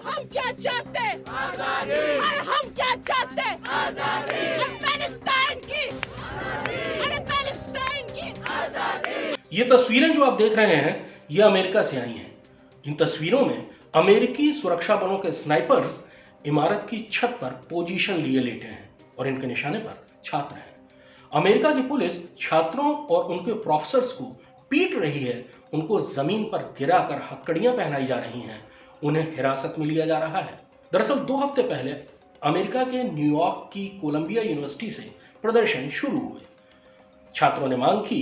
हम क्या चाहते? आजादी। अरे हम क्या चाहते? आजादी। अरे पैलेस्टाइन की आजादी। ये तस्वीरें जो आप देख रहे हैं ये अमेरिका से आई हैं। इन तस्वीरों में अमेरिकी सुरक्षा बलों के स्नाइपर्स इमारत की छत पर पोजीशन लिए लेटे हैं और इनके निशाने पर छात्र हैं। अमेरिका की पुलिस छात्रों और उनके प्रोफेसर्स को पीट रही है, उनको जमीन पर गिराकर हथकड़ियां पहनाई जा रही हैं, उन्हें हिरासत में लिया जा रहा है। दरअसल 2 हफ्ते पहले अमेरिका के न्यूयॉर्क की कोलंबिया यूनिवर्सिटी से प्रदर्शन शुरू हुए। छात्रों ने मांग की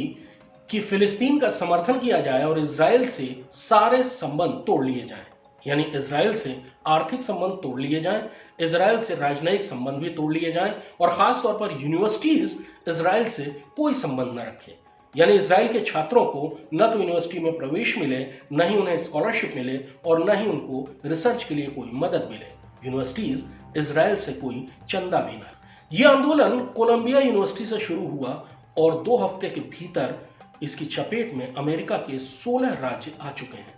कि फिलिस्तीन का समर्थन किया जाए और इजराइल से सारे संबंध तोड़ लिए जाएं, यानी इजराइल से आर्थिक संबंध तोड़ लिए जाएं, इजराइल से राजनयिक संबंध भी तोड़ लिए जाएं और खास तौर पर यूनिवर्सिटीज इजराइल से कोई संबंध न रखें। यानी इजराइल के छात्रों को न तो यूनिवर्सिटी में प्रवेश मिले, न ही उन्हें स्कॉलरशिप मिले और न ही उनको रिसर्च के लिए कोई मदद मिले। यूनिवर्सिटीज इजराइल से कोई चंदा भी न। यह आंदोलन कोलंबिया यूनिवर्सिटी से शुरू हुआ और 2 हफ्ते के भीतर इसकी चपेट में अमेरिका के 16 राज्य आ चुके हैं।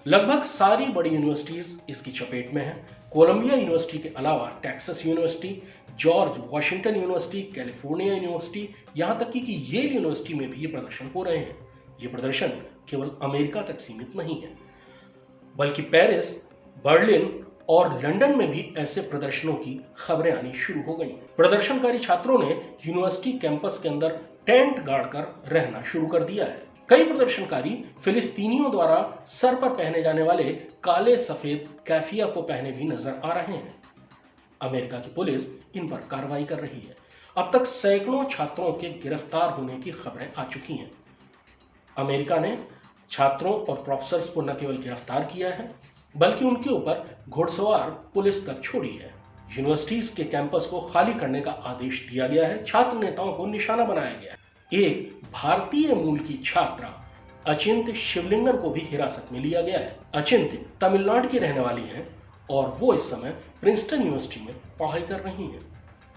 लगभग सारी बड़ी यूनिवर्सिटीज इसकी चपेट में हैं। कोलंबिया यूनिवर्सिटी के अलावा Texas university, George Washington university, California university, यहां तक कि येल यूनिवर्सिटी में भी ये प्रदर्शन हो रहे हैं। ये प्रदर्शन केवल अमेरिका तक सीमित नहीं है, बल्कि पेरिस, बर्लिन और लंदन में भी ऐसे प्रदर्शनों की खबरें आनी शुरू हो गई हैं। प्रदर्शनकारी छात्रों ने यूनिवर्सिटी कैंपस के अंदर टेंट गाड़कर रहना शुरू कर दिया है। कई प्रदर्शनकारी फिलिस्तीनियों द्वारा सर पर पहने जाने वाले काले सफेद कैफिया को पहने भी नजर आ रहे हैं। अमेरिका की पुलिस इन पर कार्रवाई कर रही है। अब तक सैकड़ों छात्रों के गिरफ्तार होने की खबरें आ चुकी हैं। अमेरिका ने छात्रों और प्रोफेसर्स को न केवल गिरफ्तार किया है, बल्कि उनके ऊपर घुड़सवार पुलिस तक छोड़ी है। यूनिवर्सिटीज के कैंपस को खाली करने का आदेश दिया गया है। छात्र नेताओं को निशाना बनाया गया है। एक भारतीय मूल की छात्रा अचिंत्य शिवलिंगन को भी हिरासत में लिया गया है। अचिंत्य तमिलनाडु की रहने वाली हैं और वो इस समय प्रिंसटन यूनिवर्सिटी में पढ़ाई कर रही हैं।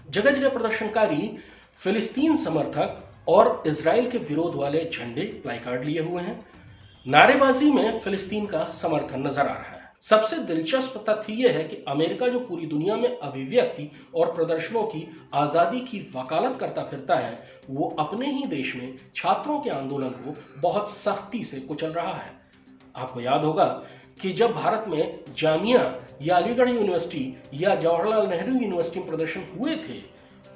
जगह जगह प्रदर्शनकारी फिलिस्तीन समर्थक और इजराइल के विरोध वाले झंडे, प्लाकार्ड लिए हुए हैं। नारेबाजी में फिलिस्तीन का समर्थन नजर आ रहा है। सबसे दिलचस्प तथ्य यह है कि अमेरिका जो पूरी दुनिया में अभिव्यक्ति और प्रदर्शनों की आजादी की वकालत करता फिरता है, वो अपने ही देश में छात्रों के आंदोलन को बहुत सख्ती से कुचल रहा है। आपको याद होगा कि जब भारत में जामिया या अलीगढ़ यूनिवर्सिटी या जवाहरलाल नेहरू यूनिवर्सिटी में प्रदर्शन हुए थे,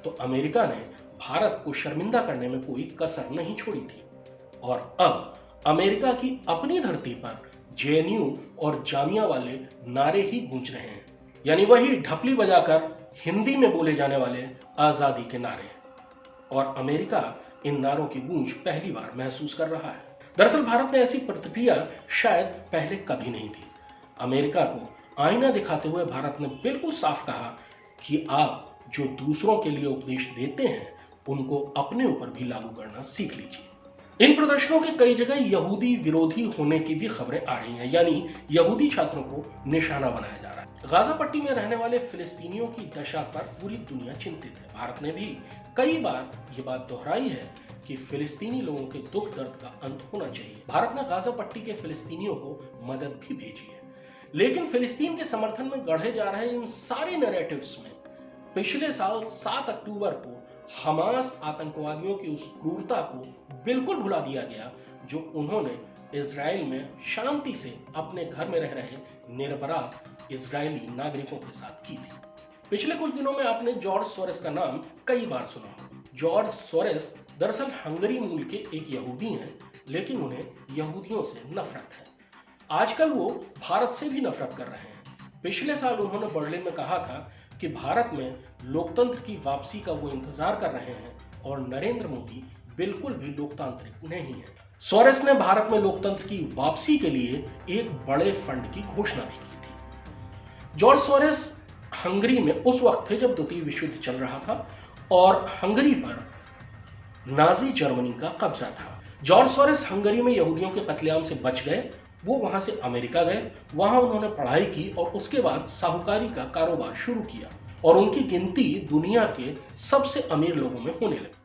तो अमेरिका ने भारत को शर्मिंदा करने में कोई कसर नहीं छोड़ी थी। और अब अमेरिका की अपनी धरती पर जेएनयू और जामिया वाले नारे ही गूंज रहे हैं, यानी वही ढपली बजाकर हिंदी में बोले जाने वाले आजादी के नारे। और अमेरिका इन नारों की गूंज पहली बार महसूस कर रहा है। दरअसल भारत ने ऐसी प्रतिक्रिया शायद पहले कभी नहीं थी। अमेरिका को आईना दिखाते हुए भारत ने बिल्कुल साफ कहा कि आप जो दूसरों के लिए उपदेश देते हैं, उनको अपने ऊपर भी लागू करना सीख लीजिए। इन प्रदर्शनों के कई जगह यहूदी विरोधी होने की भी खबरें आ रही हैं, यानी यहूदी छात्रों को निशाना बनाया जा रहा है। गाजा पट्टी में रहने वाले फिलिस्तीनियों की दशा पर पूरी दुनिया चिंतित है। भारत ने भी कई बार ये बात दोहराई है कि फिलिस्तीनी लोगों के दुख दर्द का अंत होना चाहिए। भारत ने गाजा पट्टी के फिलिस्तीनियों को मदद भी भेजी है, लेकिन फिलिस्तीन के समर्थन में गढ़े जा रहे इन सारे नैरेटिव्स में पिछले साल 7 अक्टूबर को हमास आतंकवादियों की उस क्रूरता को बिल्कुल भुला दिया गया जो उन्होंने इजराइल में शांति से अपने घर में रह रहे निरपराध इजरायली नागरिकों के साथ की थी। पिछले कुछ दिनों में आपने जॉर्ज सोरेस का नाम कई बार सुना। जॉर्ज सोरेस दरअसल हंगरी मूल के एक यहूदी हैं, लेकिन उन्हें यहूदियों से नफरत है। आजकल वो भारत से भी नफरत कर रहे हैं। पिछले साल उन्होंने बर्लिन में कहा था कि भारत में लोकतंत्र की वापसी का वो इंतजार कर रहे हैं और नरेंद्र मोदी बिल्कुल भी लोकतांत्रिक नहीं है। सोरेस ने भारत में लोकतंत्र की वापसी के लिए एक बड़े फंड की घोषणा भी की थी। जॉर्ज सोरेस हंगरी में उस वक्त थे जब द्वितीय विश्व युद्ध चल रहा था और हंगरी पर नाजी जर्मनी का कब्जा था। जॉर्ज सोरेस हंगरी में यहूदियों के कत्लेआम से बच गए। वो वहां से अमेरिका गए, वहां उन्होंने पढ़ाई की और उसके बाद साहूकारी का कारोबार शुरू किया और उनकी गिनती दुनिया के सबसे अमीर लोगों में होने लगी।